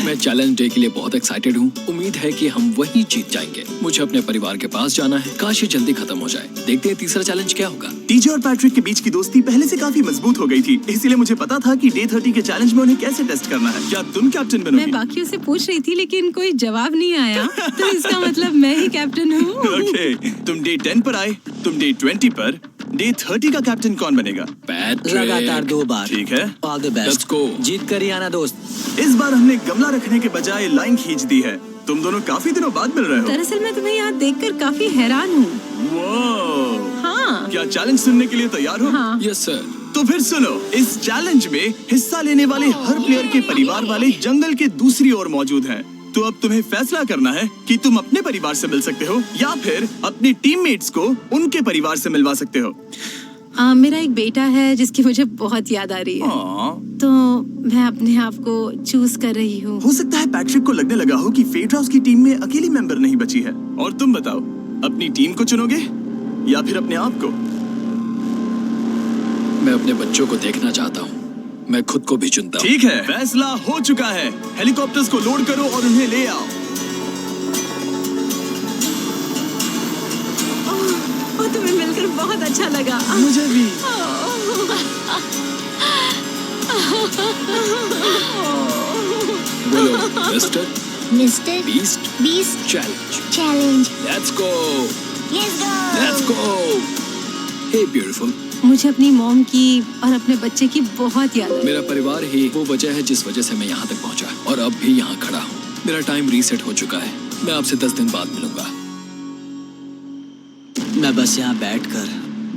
Speaker 4: मैं चैलेंज डे के लिए बहुत एक्साइटेड हूँ। उम्मीद है कि हम वही जीत जाएंगे। मुझे अपने परिवार के पास जाना है। काश ये जल्दी खत्म हो जाए। देखते हैं तीसरा चैलेंज क्या होगा।
Speaker 1: टीजे और पैट्रिक के बीच की दोस्ती पहले से काफी मजबूत हो गई थी, इसलिए मुझे पता था कि डे 30 के चैलेंज में उन्हें कैसे टेस्ट करना है। क्या तुम कैप्टन
Speaker 5: मैं
Speaker 1: बनोगी?
Speaker 5: बाकियों से पूछ रही थी, लेकिन कोई जवाब नहीं आया। तो इसका मतलब मैं ही कैप्टन हूँ।
Speaker 1: ओके, तुम डे 10 पर आए, तुम डे 20 पर। डे 30 का कैप्टन कौन बनेगा?
Speaker 4: पैट्रिक।
Speaker 2: लगातार 2 बार।
Speaker 1: ठीक है,
Speaker 2: all the best.
Speaker 4: Let's go।
Speaker 2: जीत कर ही आना दोस्त।
Speaker 1: इस बार हमने गमला रखने के बजाय लाइन खींच दी है। तुम दोनों काफी दिनों बाद मिल रहे हो।
Speaker 5: दरअसल मैं तुम्हें यहाँ देखकर काफी हैरान हूँ।
Speaker 1: वाह!
Speaker 5: हाँ
Speaker 1: क्या चैलेंज सुनने के लिए तैयार हो?
Speaker 5: हाँ।
Speaker 4: Yes sir.
Speaker 1: तो फिर सुनो, इस चैलेंज में हिस्सा लेने वाले हर प्लेयर के परिवार वाले जंगल के दूसरी ओर मौजूद हैं। तो अब तुम्हें फैसला करना है कि तुम अपने परिवार से मिल सकते हो या फिर अपने टीममेट्स को उनके परिवार से मिलवा सकते हो।
Speaker 5: मेरा एक बेटा है जिसकी मुझे बहुत याद आ रही है, तो मैं अपने आप को चूज कर रही हूँ।
Speaker 1: हो सकता है पैट्रिक को लगने लगा हो कि फेड्रा उसकी टीम में अकेली मेंबर नहीं बची है। और तुम बताओ, अपनी टीम को चुनोगे या फिर अपने आप को?
Speaker 4: मैं अपने बच्चों को देखना चाहता हूँ। मैं खुद को भी चुनता हूँ।
Speaker 1: ठीक है, फैसला हो चुका है। हेलीकॉप्टर्स को लोड करो और उन्हें ले आओ।
Speaker 5: तुम्हें मिलकर बहुत अच्छा लगा।
Speaker 2: मुझे भी।
Speaker 4: बोलो Mister
Speaker 9: Mister
Speaker 4: Beast
Speaker 9: challenge.
Speaker 4: Let's go.
Speaker 9: Let's go.
Speaker 4: Let's go. Hey beautiful.
Speaker 5: मुझे अपनी मॉम की और अपने बच्चे की बहुत याद है।
Speaker 4: मेरा परिवार ही वो वजह है जिस वजह से मैं यहाँ तक पहुँचा, और अब भी यहाँ खड़ा हूँ। मेरा टाइम रीसेट हो चुका है। मैं आपसे 10 दिन बाद मिलूंगा।
Speaker 2: मैं बस यहाँ बैठकर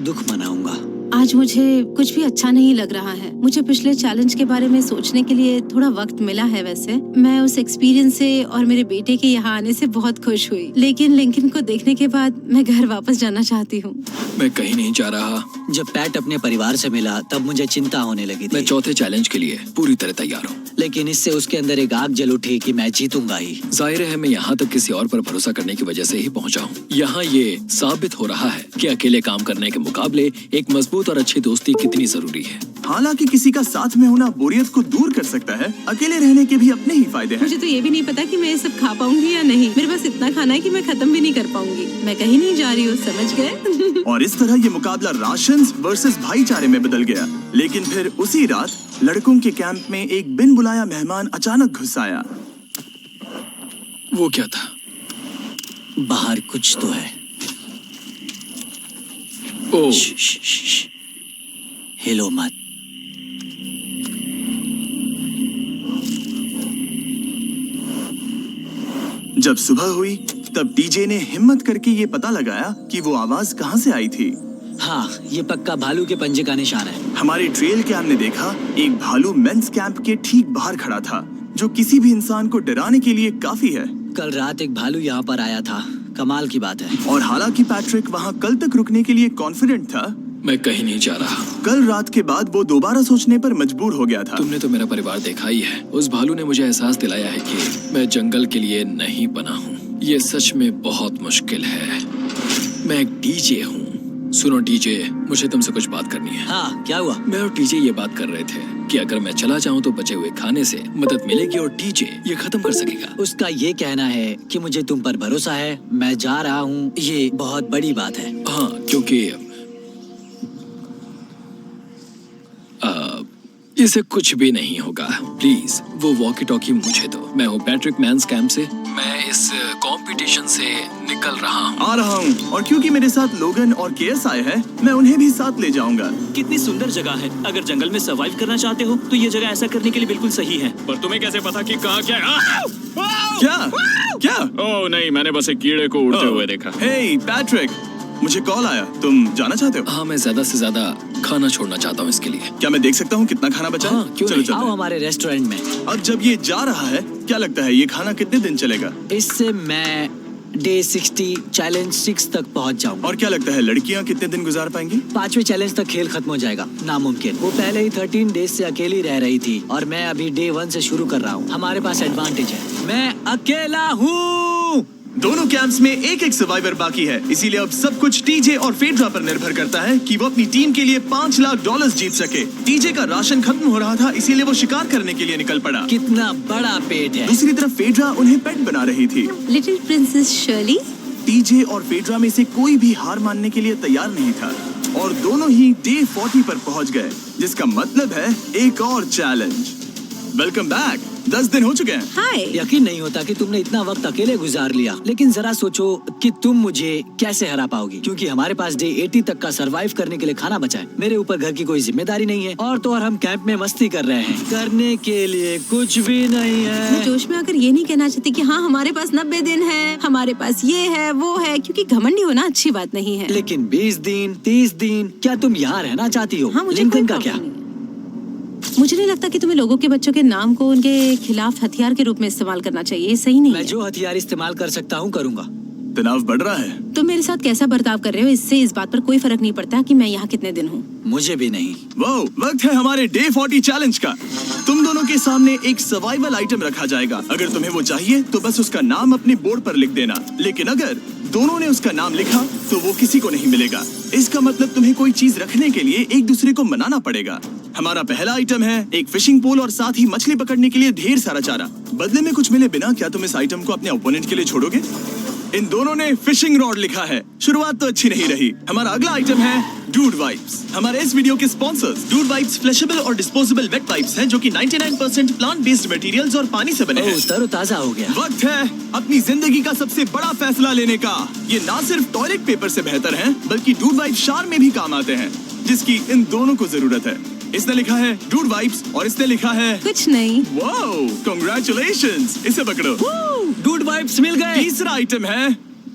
Speaker 2: दुख मनाऊंगा।
Speaker 5: आज मुझे कुछ भी अच्छा नहीं लग रहा है। मुझे पिछले चैलेंज के बारे में सोचने के लिए थोड़ा वक्त मिला है। वैसे मैं उस एक्सपीरियंस से और मेरे बेटे के यहाँ आने से बहुत खुश हुई, लेकिन लिंकन को देखने के बाद मैं घर वापस जाना चाहती हूँ।
Speaker 4: मैं कहीं नहीं जा रहा।
Speaker 2: जब पैट अपने परिवार से मिला तब मुझे चिंता होने लगी
Speaker 4: मैं
Speaker 2: थी,
Speaker 4: चौथे चैलेंज के लिए पूरी तरह तैयार हूँ।
Speaker 2: लेकिन इससे उसके अंदर एक आग जल उठी कि मैं जीतूंगा ही।
Speaker 4: जाहिर है मैं यहाँ तक किसी और पर भरोसा करने की वजह से ही पहुँचा हूँ। यहाँ ये साबित हो रहा है कि अकेले काम करने के मुकाबले एक मजबूत और अच्छी दोस्ती कितनी जरूरी है।
Speaker 1: हालांकि किसी का साथ में होना बोरियत को दूर कर सकता है, अकेले रहने के भी अपने ही फायदे हैं।
Speaker 5: मुझे तो ये भी नहीं पता कि मैं ये सब खा पाऊंगी या नहीं। मेरे पास इतना खाना है कि मैं खत्म भी नहीं कर पाऊंगी। मैं कहीं नहीं जा रही हूँ, समझ गए?
Speaker 1: और इस तरह ये मुकाबला राशंस वर्सेस भाईचारे में बदल गया। लेकिन फिर उसी रात लड़कों के कैंप में एक बिन बुलाया मेहमान अचानक घुस आया।
Speaker 4: वो क्या था?
Speaker 2: बाहर कुछ तो है।
Speaker 4: ओह,
Speaker 2: हिलो मत।
Speaker 1: जब सुबह हुई तब टीजे ने हिम्मत करके ये पता लगाया कि वो आवाज कहाँ से आई थी।
Speaker 2: हाँ, ये पक्का भालू के पंजे का निशान है।
Speaker 1: हमारे ट्रेल कैम ने देखा एक भालू मेंस कैंप के ठीक बाहर खड़ा था, जो किसी भी इंसान को डराने के लिए काफी है।
Speaker 2: कल रात एक भालू यहाँ पर आया था, कमाल की बात है।
Speaker 1: और हालांकि पैट्रिक वहाँ कल तक रुकने के लिए कॉन्फिडेंट था,
Speaker 4: मैं कहीं नहीं जा रहा।
Speaker 1: कल रात के बाद वो दोबारा सोचने पर मजबूर हो गया था।
Speaker 4: तुमने तो मेरा परिवार देखा ही है। उस भालू ने मुझे एहसास दिलाया है कि मैं जंगल के लिए नहीं बना हूँ। ये सच में बहुत मुश्किल है। मैं एक डीजे हूँ। सुनो डीजे, मुझे तुमसे कुछ बात करनी है।
Speaker 2: हाँ, क्या हुआ?
Speaker 4: मैं और डीजे ये बात कर रहे थे कि अगर मैं चला जाऊँ तो बचे हुए खाने से मदद मिलेगी और डीजे ये खत्म कर सकेगा।
Speaker 2: उसका ये कहना है कि मुझे तुम पर भरोसा है, मैं जा रहा हूँ। ये बहुत बड़ी बात है।
Speaker 4: हाँ, क्योंकि इसे कुछ भी नहीं होगा। प्लीज वो वॉकी टॉकी मुझे दो। मैं हूँ पैट्रिक मैंस कैंप से। मैं इस कंपटीशन से निकल रहा हूँ।
Speaker 1: आ रहा हूँ, और क्योंकि मेरे साथ लोगन और केएस आए हैं, मैं उन्हें भी साथ ले जाऊंगा।
Speaker 10: कितनी सुंदर जगह है। अगर जंगल में सर्वाइव करना चाहते हो तो ये जगह ऐसा करने के लिए बिल्कुल सही है।
Speaker 7: पर तुम्हें कैसे पता कि कहाँ क्या है?
Speaker 1: क्या?
Speaker 7: ओह नहीं, मैंने बस एक कीड़े को उड़ते हुए देखा।
Speaker 1: हे पैट्रिक, मुझे कॉल आया, तुम जाना चाहते हो?
Speaker 4: हाँ, मैं ज्यादा से ज्यादा खाना छोड़ना चाहता हूँ इसके लिए।
Speaker 1: क्या मैं देख सकता हूँ कितना खाना बचा है?
Speaker 4: हाँ, क्यों
Speaker 1: चलो
Speaker 4: नहीं?
Speaker 1: चलते
Speaker 2: आओ
Speaker 1: हैं।
Speaker 2: हमारे रेस्टोरेंट में।
Speaker 1: अब जब ये जा रहा है, क्या लगता है ये खाना कितने दिन चलेगा?
Speaker 2: इससे मैं डे 60 चैलेंज 6 तक पहुंच जाऊंगा।
Speaker 1: और क्या लगता है लड़कियाँ कितने दिन गुजार पाएंगी?
Speaker 2: 5वें चैलेंज तक खेल खत्म हो जाएगा। नामुमकिन। वो पहले ही 13 डेज से अकेली रह रही थी और मैं अभी डे 1 से शुरू कर रहा हूँ। हमारे पास एडवांटेज है, मैं अकेला हूँ।
Speaker 1: दोनों कैंप्स में एक एक सर्वाइवर बाकी है, इसीलिए अब सब कुछ टीजे और फेड्रा पर निर्भर करता है कि वो अपनी टीम के लिए $5 लाख जीत सके। टीजे का राशन खत्म हो रहा था, इसीलिए वो शिकार करने के लिए निकल पड़ा।
Speaker 2: कितना बड़ा पेट है।
Speaker 1: दूसरी तरफ फेड्रा उन्हें पेट बना रही थी।
Speaker 5: Little princess Shirley.
Speaker 1: टीजे और फेड्रा में से कोई भी हार मानने के लिए तैयार नहीं था, और दोनों ही डे 40 पर पहुंच गए, जिसका मतलब है एक और चैलेंज। Welcome back. 10 दिन हो चुके हैं।
Speaker 5: हाय।
Speaker 2: यकीन नहीं होता कि तुमने इतना वक्त अकेले गुजार लिया, लेकिन जरा सोचो कि तुम मुझे कैसे हरा पाओगी, क्योंकि हमारे पास डे 80 तक का सरवाइव करने के लिए खाना बचा है। मेरे ऊपर घर की कोई जिम्मेदारी नहीं है, और तो और हम कैंप में मस्ती कर रहे हैं। करने के लिए कुछ भी नहीं
Speaker 5: मैं
Speaker 2: है।
Speaker 5: जोश में आकर ये नहीं कहना चाहती कि हाँ हमारे पास 90 दिन है, हमारे पास ये है वो है, क्योंकि घमंडी होना अच्छी बात नहीं है।
Speaker 2: लेकिन 20 दिन 30 दिन क्या तुम यहाँ रहना चाहती हो?
Speaker 5: हाँ, मुझे
Speaker 2: लिंकन
Speaker 5: कोई
Speaker 2: का
Speaker 5: प्रॉब्लम
Speaker 2: क्या?
Speaker 5: नहीं है। मुझे नहीं लगता कि तुम्हें लोगों के बच्चों के नाम को उनके खिलाफ हथियार के रूप में इस्तेमाल करना चाहिए। ये सही नहीं
Speaker 2: मैं
Speaker 5: है।
Speaker 2: जो हथियार इस्तेमाल कर सकता हूँ करूँगा।
Speaker 1: तनाव बढ़ रहा है।
Speaker 5: तुम मेरे साथ कैसा बर्ताव कर रहे हो, इससे इस बात पर कोई फर्क नहीं पड़ता कि मैं यहाँ कितने दिन हूँ।
Speaker 2: मुझे भी नहीं।
Speaker 1: वो वक्त है हमारे डे 40 चैलेंज का। तुम दोनों के सामने एक सर्वाइवल आइटम रखा जाएगा। अगर तुम्हें वो चाहिए तो बस उसका नाम अपने बोर्ड पर लिख देना, लेकिन अगर दोनों ने उसका नाम लिखा तो वो किसी को नहीं मिलेगा। इसका मतलब तुम्हें कोई चीज रखने के लिए एक दूसरे को मनाना पड़ेगा। हमारा पहला आइटम है एक फिशिंग पोल और साथ ही मछली पकड़ने के लिए ढेर सारा चारा। बदले में कुछ मिले बिना क्या तुम इस आइटम को अपने ओपोनेंट के लिए छोड़ोगे? इन दोनों ने फिशिंग रॉड लिखा है। शुरुआत तो अच्छी नहीं रही। हमारा अगला आइटम है डूड वाइप्स। हमारे इस वीडियो के स्पॉन्सर्स डूड वाइप्स फ्लैशेबल और डिस्पोजेबल वेट वाइप्स हैं, जो कि 99% प्लांट बेस्ड मटेरियल्स और पानी से बने हैं।
Speaker 2: तरोताजा हो गया।
Speaker 1: वक्त है अपनी जिंदगी का सबसे बड़ा फैसला लेने का। ये ना सिर्फ टॉयलेट पेपर से बेहतर हैं, बल्कि डूड वाइप शार में भी काम आते हैं, जिसकी इन दोनों को जरूरत है। इसने लिखा है डूड वाइप्स और इसने लिखा है
Speaker 5: कुछ नहीं।
Speaker 1: Wow, congratulations. इसे पकड़ो।
Speaker 2: डूड वाइप्स मिल गए।
Speaker 1: तीसरा आइटम है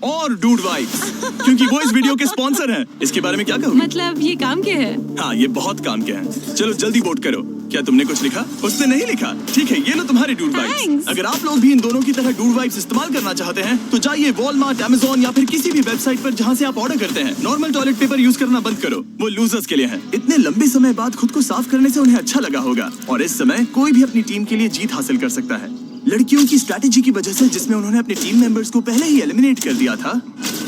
Speaker 1: और डूड वाइब्स, क्योंकि वो इस वीडियो के स्पॉन्सर हैं। इसके बारे में क्या कहोगे?
Speaker 5: मतलब ये काम क्या है?
Speaker 1: हाँ, ये बहुत काम के हैं। चलो जल्दी वोट करो। क्या तुमने कुछ लिखा? उसने नहीं लिखा। ठीक है, ये लो तुम्हारे डूड वाइब्स।
Speaker 5: Thanks.
Speaker 1: अगर आप लोग भी इन दोनों की तरह डूड वाइब्स इस्तेमाल करना चाहते हैं तो जाइए वॉलमार्ट, अमेज़न या फिर किसी भी वेबसाइट पर जहाँ से आप ऑर्डर करते हैं। नॉर्मल टॉयलेट पेपर यूज करना बंद करो, वो लूजर्स के लिए है। इतने लंबे समय बाद खुद को साफ करने से उन्हें अच्छा लगा होगा, और इस समय कोई भी अपनी टीम के लिए जीत हासिल कर सकता है। लड़कियों की स्ट्रैटेजी की वजह से, जिसमें उन्होंने अपने टीम मेंबर्स को पहले ही एलिमिनेट कर दिया था,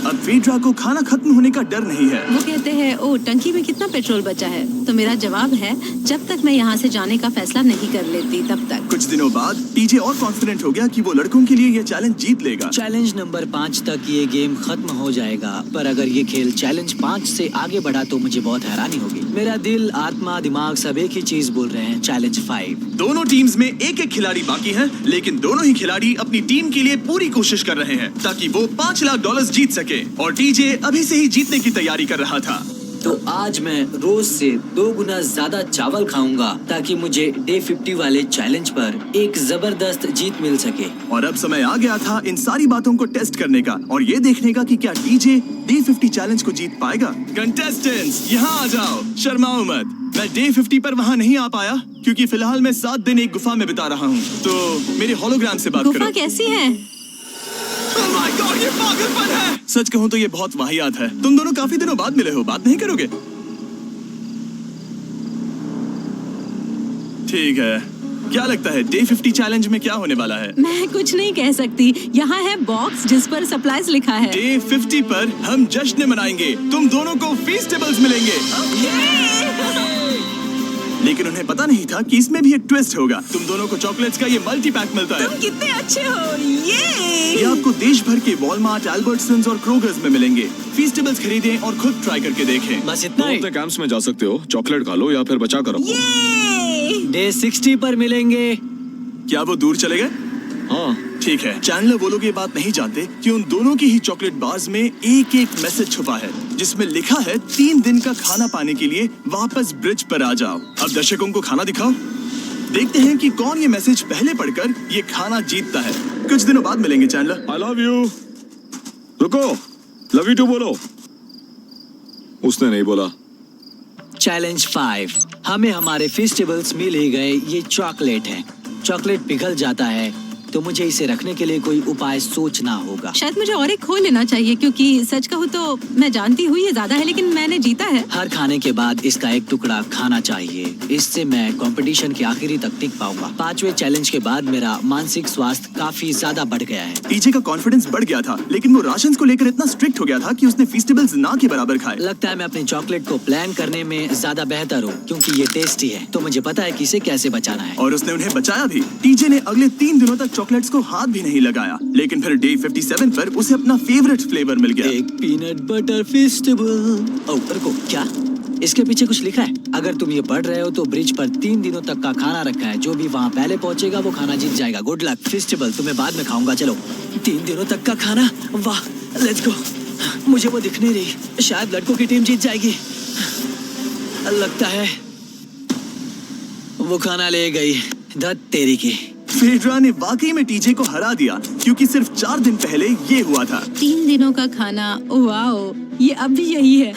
Speaker 1: अब फेड्रा को खाना खत्म होने का डर नहीं है।
Speaker 5: वो कहते हैं ओ टंकी में कितना पेट्रोल बचा है, तो मेरा जवाब है जब तक मैं यहाँ से जाने का फैसला नहीं कर लेती तब तक।
Speaker 1: कुछ दिनों बाद टीजे और कॉन्फिडेंट हो गया कि वो लड़कों के लिए ये चैलेंज जीत लेगा।
Speaker 2: चैलेंज नंबर 5 तक ये गेम खत्म हो जाएगा, पर अगर ये खेल चैलेंज 5 से आगे बढ़ा तो मुझे बहुत हैरानी होगी। मेरा दिल, आत्मा, दिमाग सब एक ही चीज बोल रहे हैं, चैलेंज 5।
Speaker 1: दोनों टीम्स में एक एक खिलाड़ी बाकी हैं, लेकिन दोनों ही खिलाड़ी अपनी टीम के लिए पूरी कोशिश कर रहे हैं ताकि वो $5 लाख जीत सके, और टीजे अभी से ही जीतने की तैयारी कर रहा था।
Speaker 2: तो आज मैं रोज से 2 गुना ज्यादा चावल खाऊंगा ताकि मुझे डे 50 वाले चैलेंज पर एक जबरदस्त जीत मिल सके।
Speaker 1: और अब समय आ गया था इन सारी बातों को टेस्ट करने का और ये देखने का कि क्या टीजे डे 50 चैलेंज को जीत पाएगा। कंटेस्टेंट्स यहाँ आ जाओ, शर्माओ मत। मैं डे 50 पर वहाँ नहीं आ पाया क्योंकि फिलहाल मैं 7 दिन एक गुफा में बिता रहा हूँ, तो मेरे होलोग्राम से बात करो।
Speaker 5: गुफा कैसी है?
Speaker 1: Oh my God, ये पागलपन है। सच कहूँ तो ये बहुत वाहियात है। तुम दोनों काफी दिनों बाद मिले हो, बात नहीं करोगे? ठीक है, क्या लगता है डे 50 चैलेंज में क्या होने वाला है?
Speaker 5: मैं कुछ नहीं कह सकती। यहाँ है बॉक्स जिस पर सप्लाईज लिखा है।
Speaker 1: डे 50 पर हम जश्न मनाएंगे, तुम दोनों को फीस्टेबल्स मिलेंगे। लेकिन उन्हें पता नहीं था कि इसमें भी एक ट्विस्ट होगा। तुम दोनों को चॉकलेट्स का ये मल्टी पैक मिलता है।
Speaker 5: तुम कितने अच्छे हो। ये
Speaker 1: आपको देश भर के वॉलमार्ट, अल्बर्ट्सन्स और क्रोगर्स में मिलेंगे। फीस्टेबल्स खरीदें और खुद ट्राई करके देखें।
Speaker 2: बस इतना ही।
Speaker 8: अपने कैंप्स में जा सकते हो, चॉकलेट खा लो या फिर बचा कर रखो।
Speaker 2: डे 60 पर मिलेंगे।
Speaker 1: क्या वो दूर चले गए?
Speaker 8: हाँ,
Speaker 1: ठीक है। चैनलर वो लोग ये बात नहीं जानते कि उन दोनों की ही चॉकलेट बार्स में एक एक मैसेज छुपा है जिसमें लिखा है 3 दिन का खाना पाने के लिए वापस ब्रिज पर आ जाओ। अब दर्शकों को खाना दिखाओ, देखते हैं कि कौन ये मैसेज पहले पढ़कर ये खाना जीतता है। कुछ दिनों बाद मिलेंगे चैनलर।
Speaker 8: I love you. रुको, लव यू टू बोलो। उसने नहीं बोला।
Speaker 2: चैलेंज 5। हमें हमारे फेस्टिवल्स मिल ही गए। ये चॉकलेट है। चॉकलेट पिघल जाता है तो मुझे इसे रखने के लिए कोई उपाय सोचना होगा।
Speaker 5: शायद मुझे और एक खो लेना चाहिए, क्योंकि सच कहूँ तो मैं जानती हूँ ये ज्यादा है, लेकिन मैंने जीता है।
Speaker 2: हर खाने के बाद इसका एक टुकड़ा खाना चाहिए, इससे मैं कंपटीशन के आखिरी तक टिक पाऊंगा। 5वें चैलेंज के बाद मेरा मानसिक स्वास्थ्य काफी ज्यादा बढ़ गया है।
Speaker 1: टीजे का कॉन्फिडेंस बढ़ गया था, लेकिन वो राशन को लेकर इतना स्ट्रिक्ट हो गया था कि उसने फेस्टिवल्स ना के बराबर खाए।
Speaker 2: लगता है मैं अपने चॉकलेट को प्लान करने में ज्यादा बेहतर हूँ, क्योंकि ये टेस्टी है तो मुझे पता है कि इसे कैसे बचाना है।
Speaker 1: और उसने उन्हें बचाया भी। टीजे ने अगले 3 दिनों तक चॉकलेट्स को हाथ भी नहीं लगाया, लेकिन फिर डे 57 पर उसे अपना फेवरेट फ्लेवर मिल गया।
Speaker 2: एक पीनट बटर फेस्टिवल। ओह रुको, क्या इसके पीछे कुछ लिखा है? अगर तुम ये पढ़ रहे हो तो ब्रिज पर 3 दिनों तक का खाना रखा है। जो भी वहाँ पहले पहुँचेगा वो खाना जीत जाएगा। Good luck. फेस्टिवल तुम्हें बाद में खाऊंगा। चलो 3 दिनों तक का खाना, वाह लेट्स गो। मुझे वो दिख नहीं रही, शायद लड़कों की टीम जीत जाएगी। लगता है वो खाना ले गई। धत तेरी की।
Speaker 1: फेड्रा ने वाकई में टीजे को हरा दिया, क्योंकि सिर्फ 4 दिन पहले ये हुआ था।
Speaker 5: 3 दिनों का खाना, वाओ, ये अब भी यही है।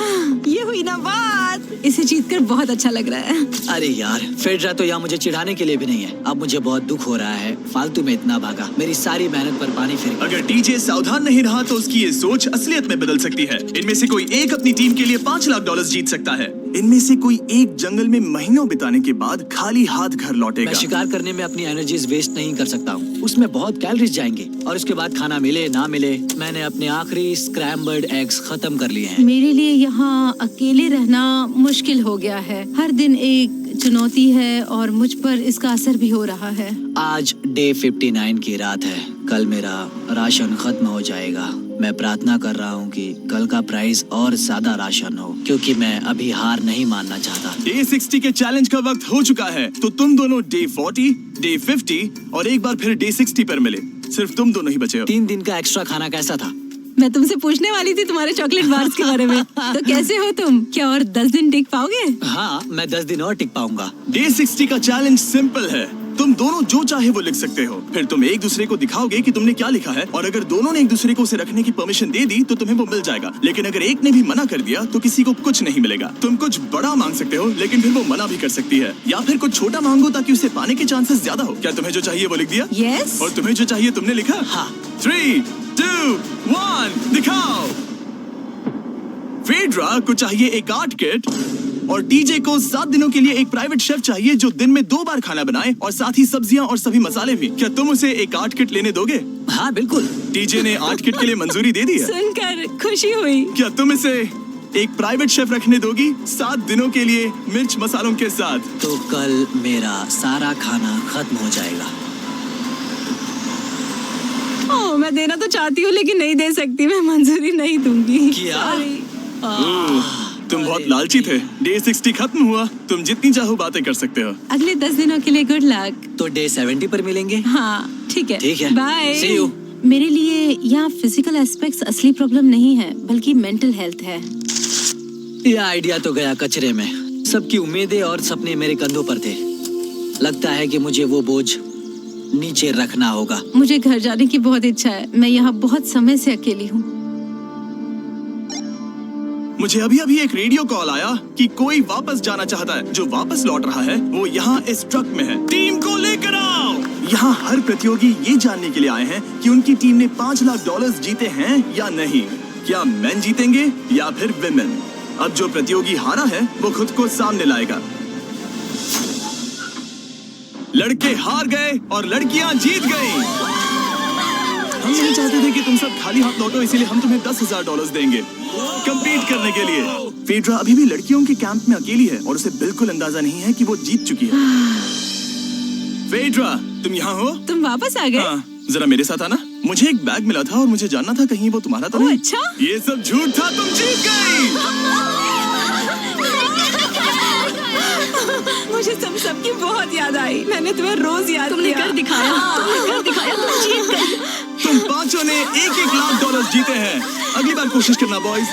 Speaker 5: ये हुई ना बात। इसे जीतकर बहुत अच्छा लग रहा है।
Speaker 2: अरे यार, फेड्रा तो यहाँ मुझे चिढ़ाने के लिए भी नहीं है। अब मुझे बहुत दुख हो रहा है, फालतू में इतना भागा, मेरी सारी मेहनत पर पानी फिर गया।
Speaker 1: अगर टीजे सावधान नहीं रहा तो उसकी ये सोच असलियत में बदल सकती है। इनमें से कोई एक अपनी टीम के लिए $5 लाख जीत सकता है। इनमें से कोई एक जंगल में महीनों बिताने के बाद खाली हाथ घर लौटेगा।
Speaker 2: मैं शिकार करने में अपनी एनर्जीज वेस्ट नहीं कर सकता हूँ, उसमें बहुत कैलोरीज जाएंगे। और उसके बाद खाना मिले ना मिले, मैंने अपने आखिरी स्क्रैम्बल्ड एग्स खत्म कर लिए हैं।
Speaker 5: मेरे लिए यहाँ अकेले रहना मुश्किल हो गया है। हर दिन एक चुनौती है और मुझ पर इसका असर भी हो रहा है।
Speaker 2: आज डे 59 की रात है। कल मेरा राशन खत्म हो जाएगा। मैं प्रार्थना कर रहा हूँ कि कल का प्राइस और ज्यादा राशन हो, क्योंकि मैं अभी हार नहीं मानना चाहता।
Speaker 1: डे 60 के चैलेंज का वक्त हो चुका है, तो तुम दोनों डे 40, डे 50 और एक बार फिर डे 60 पर मिले। सिर्फ तुम दोनों ही बचे हो।
Speaker 2: 3 दिन का एक्स्ट्रा खाना कैसा था?
Speaker 5: मैं तुमसे पूछने वाली थी तुम्हारे चॉकलेट बार्स के बारे में। तो कैसे हो तुम? क्या और 10 दिन टिक पाओगे?
Speaker 2: हाँ, मैं 10 दिन और टिक पाऊंगा।
Speaker 1: डे 60 का चैलेंज सिंपल है। तुम दोनों जो चाहे वो लिख सकते हो, फिर तुम एक दूसरे को दिखाओगे कि तुमने क्या लिखा है, और अगर दोनों ने एक दूसरे को उसे रखने की परमिशन दे दी तो तुम्हें वो मिल जाएगा। लेकिन अगर एक ने भी मना कर दिया तो किसी को कुछ नहीं मिलेगा। तुम कुछ बड़ा मांग सकते हो, लेकिन फिर वो मना भी कर सकती है, या फिर कुछ छोटा मांगो ताकि उसे पाने के चांसेस ज्यादा हो। क्या तुम्हें जो चाहिए वो लिख दिया?
Speaker 5: यस।
Speaker 1: और तुम्हें जो चाहिए तुमने लिखा?
Speaker 2: हाँ।
Speaker 1: 3, 2, 1 दिखाओ। फेड्रा को चाहिए एक आर्ट किट, और टीजे को 7 दिनों के लिए एक प्राइवेट शेफ चाहिए जो दिन में 2 बार खाना बनाए, और साथ ही सब्जियां और सभी मसाले भी। क्या तुम उसे एक आर्ट किट लेने दोगे?
Speaker 2: हाँ बिल्कुल।
Speaker 1: टीजे ने आर्ट किट के लिए मंजूरी दे दी है।
Speaker 5: सुनकर खुशी हुई।
Speaker 1: क्या तुम इसे एक प्राइवेट शेफ रखने दोगी 7 दिनों के लिए मिर्च मसालों के साथ?
Speaker 2: तो कल मेरा सारा खाना खत्म हो जाएगा।
Speaker 5: ओह, मैं देना तो चाहती हूँ लेकिन नहीं दे सकती, मैं मंजूरी नहीं दूंगी।
Speaker 2: क्या?
Speaker 1: तुम बहुत लालची थे। डे 60 खत्म हुआ, तुम जितनी चाहो बातें कर सकते हो।
Speaker 5: अगले 10 दिनों के लिए गुड लक।
Speaker 2: तो डे 70 पर मिलेंगे।
Speaker 5: हाँ ठीक है।
Speaker 2: ठीक है।
Speaker 5: बाय।
Speaker 2: See you।
Speaker 5: मेरे लिए यहाँ फिजिकल एस्पेक्ट्स असली प्रॉब्लम नहीं है, बल्कि मेंटल हेल्थ है।
Speaker 2: यह आइडिया तो गया कचरे में। सबकी उम्मीदें और सपने मेरे कंधों पर थे। लगता है कि मुझे वो बोझ नीचे रखना होगा।
Speaker 5: मुझे घर जाने की बहुत इच्छा है। मैं यहाँ बहुत समय से अकेली हूँ।
Speaker 1: मुझे अभी अभी एक रेडियो कॉल आया कि कोई वापस जाना चाहता है। जो वापस लौट रहा है वो यहाँ इस ट्रक में है। टीम को लेकर आओ। यहाँ हर प्रतियोगी ये जानने के लिए आए हैं कि उनकी टीम ने $5 लाख जीते हैं या नहीं। क्या मेन जीतेंगे या फिर विमेन? अब जो प्रतियोगी हारा है वो खुद को सामने लाएगा। लड़के हार गए और लड़कियां जीत गई। हम नहीं चाहते थे कि तुम सब खाली हाथ लौटो, इसीलिए हम तुम्हें $10,000 देंगे कंपीट करने के लिए। फेड्रा अभी भी लड़कियों के कैंप में अकेली है और उसे बिल्कुल अंदाजा नहीं है कि वो जीत चुकी है। फेड्रा, तुम यहाँ हो?
Speaker 5: तुम वापस आ गए?
Speaker 1: हाँ, जरा मेरे साथ आना। मुझे एक बैग मिला था और मुझे जानना था कहीं वो तुम्हारा तो नहीं।
Speaker 5: अच्छा?
Speaker 1: ये सब झूठ था, तुम जीत गई।
Speaker 5: मुझे सबकी बहुत याद आई। मैंने तुम्हें रोज याद
Speaker 3: तुमने
Speaker 5: किया।
Speaker 3: कर दिखाया, तुमने कर दिखाया, तुम जीत गई।
Speaker 1: तुम पांचों ने $1-1 लाख जीते हैं। अगली बार कोशिश करना बॉयज।